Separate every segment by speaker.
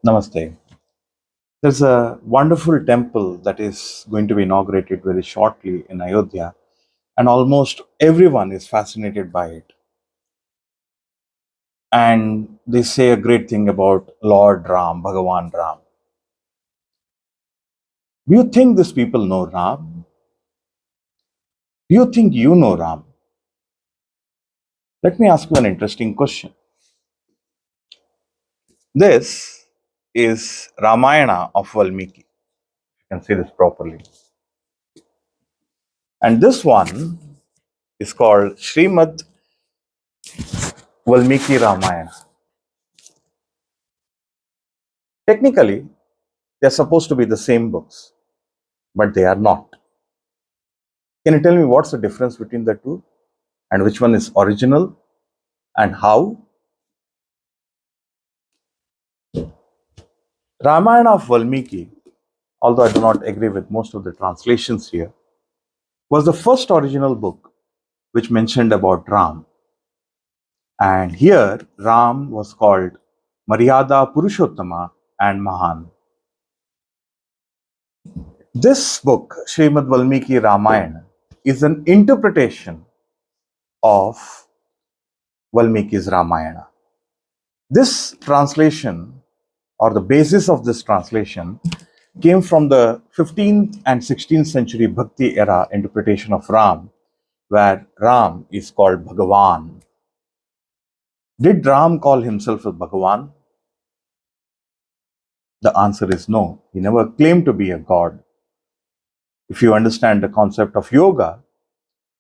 Speaker 1: Namaste. There's a wonderful temple that is going to be inaugurated very shortly in Ayodhya, and almost everyone is fascinated by it. And they say a great thing about Lord Ram, Bhagavan Ram. Do you think these people know Ram? Do you think you know Ram? Let me ask you an interesting question. This is Ramayana of Valmiki. You can see this properly. And this one is called Srimad Valmiki Ramayana. Technically, they're supposed to be the same books, but they are not. Can you tell me what's the difference between the two and which one is original and how? Ramayana of Valmiki, although I do not agree with most of the translations here, was the first original book which mentioned about Ram. And here, Ram was called Maryada Purushottama and Mahan. This book, Srimad Valmiki Ramayana, is an interpretation of Valmiki's Ramayana. This translation, or the basis of this translation, came from the 15th and 16th century Bhakti era interpretation of Ram, where Ram is called Bhagavan. Did Ram call himself a Bhagavan? The answer is no. He never claimed to be a god. If you understand the concept of yoga,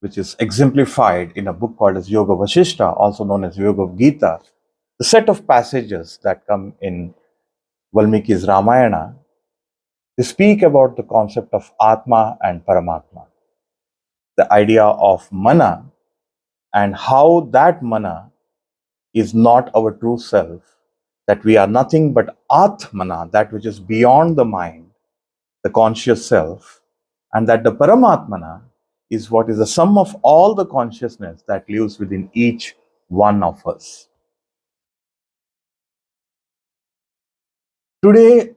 Speaker 1: which is exemplified in a book called as Yoga Vasishta, also known as Yoga Gita, the set of passages that come in Valmiki's Ramayana, they speak about the concept of Atma and Paramatma, the idea of mana, and how that mana is not our true self, that we are nothing but Atmana, that which is beyond the mind, the conscious self, and that the Paramatmana is what is the sum of all the consciousness that lives within each one of us. Today,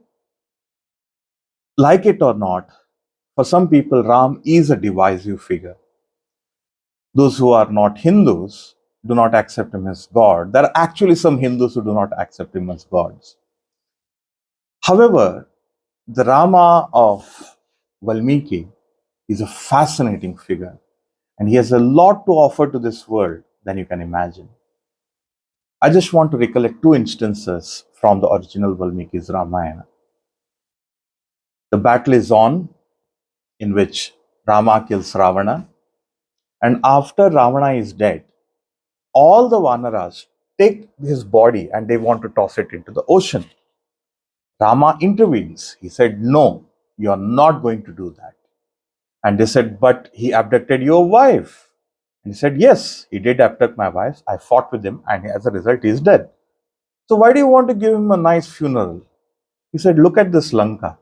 Speaker 1: like it or not, for some people, Ram is a divisive figure. Those who are not Hindus do not accept him as God. There are actually some Hindus who do not accept him as gods. However, the Rama of Valmiki is a fascinating figure, and he has a lot to offer to this world than you can imagine. I just want to recollect two instances from the original Valmiki's Ramayana. The battle is on, in which Rama kills Ravana, and after Ravana is dead, all the Vanaras take his body and they want to toss it into the ocean. Rama intervenes. He said, "No, you are not going to do that." And they said, "But he abducted your wife." And he said, "Yes, he did abduct my wife. I fought with him, and as a result, he is dead. So why do you want to give him a nice funeral?" He said, "Look at this Lanka.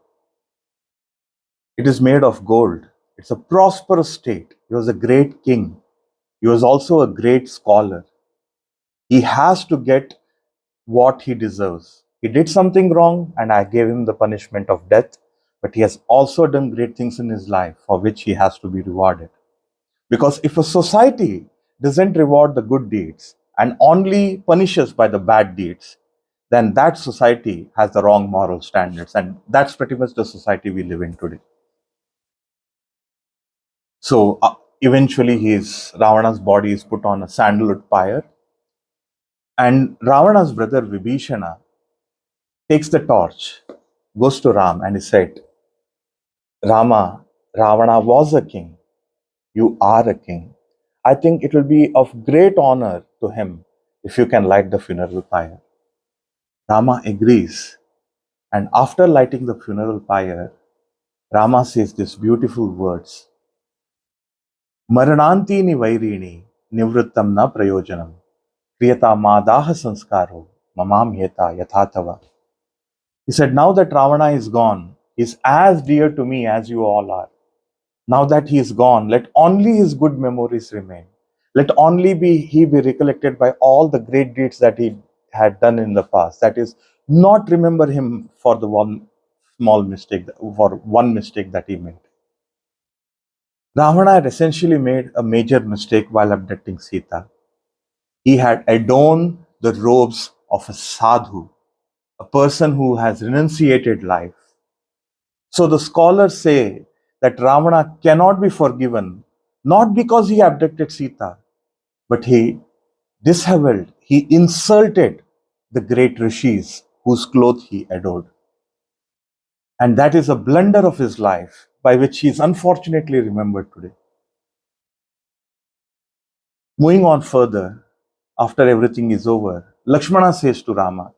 Speaker 1: It is made of gold. It's a prosperous state. He was a great king. He was also a great scholar. He has to get what he deserves. He did something wrong, and I gave him the punishment of death, but he has also done great things in his life for which he has to be rewarded. Because if a society doesn't reward the good deeds and only punishes by the bad deeds, then that society has the wrong moral standards. And that's pretty much the society we live in today. So eventually, Ravana's body is put on a sandalwood pyre, and Ravana's brother Vibhishana takes the torch, goes to Ram, and he said, "Rama, Ravana was a king. You are a king. I think it will be of great honor to him if you can light the funeral pyre." Rama agrees, and after lighting the funeral pyre, Rama says these beautiful words: "Marananti ni vairini nivrittam na prayojanam kriyata madaha sanskaro mamam yeta yathatava." He said, "Now that Ravana is gone, he is as dear to me as you all are. Now that he is gone, let only his good memories remain. Let only he be recollected by all the great deeds that he had done in the past. That is, not remember him for the one small mistake, for one mistake that he made. Ravana had essentially made a major mistake while abducting Sita. He had adorned the robes of a sadhu, a person who has renunciated life. So the scholars say that Ravana cannot be forgiven, not because he abducted Sita, but he disheveled, he insulted the great rishis whose clothes he adored. And that is a blunder of his life by which he is unfortunately remembered today. Moving on further, after everything is over, Lakshmana says to Rama,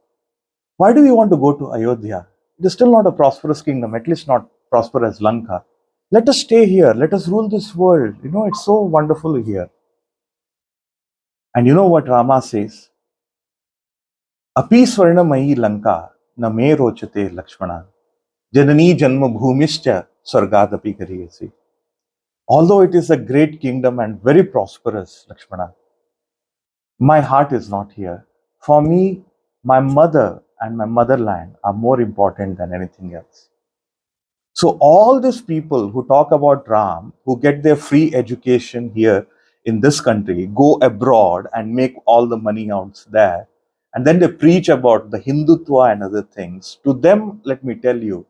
Speaker 1: why do we want to go to Ayodhya? It is still not a prosperous kingdom, at least not prosperous as Lanka. Let us stay here. Let us rule this world. You know, it's so wonderful here. And you know what Rama says? Api Swarnamayi Lanka na me rochate Lakshmana. Janani Janma Bhumischa Sargadapi Kariyasi. Although it is a great kingdom and very prosperous, Lakshmana, my heart is not here. For me, my mother and my motherland are more important than anything else. So all these people who talk about Ram, who get their free education here in this country, go abroad and make all the money out there, and then they preach about the Hindutva and other things. To them, let me tell you,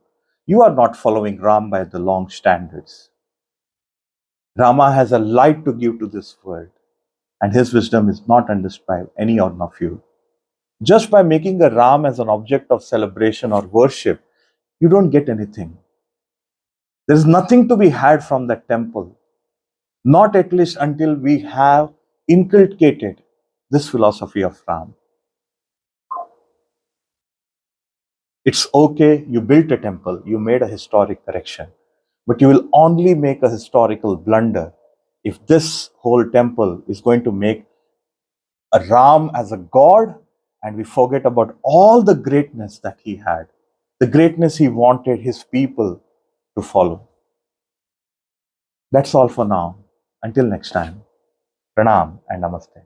Speaker 1: you are not following Ram by the long standards. Rama has a light to give to this world, and his wisdom is not understood by any one of you. Just by making a Ram as an object of celebration or worship, you don't get anything. There is nothing to be had from that temple, not at least until we have inculcated this philosophy of Ram. It's okay, you built a temple, you made a historic correction, but you will only make a historical blunder if this whole temple is going to make a Ram as a god and we forget about all the greatness that he had, the greatness he wanted his people to follow. That's all for now. Until next time, Pranam and Namaste.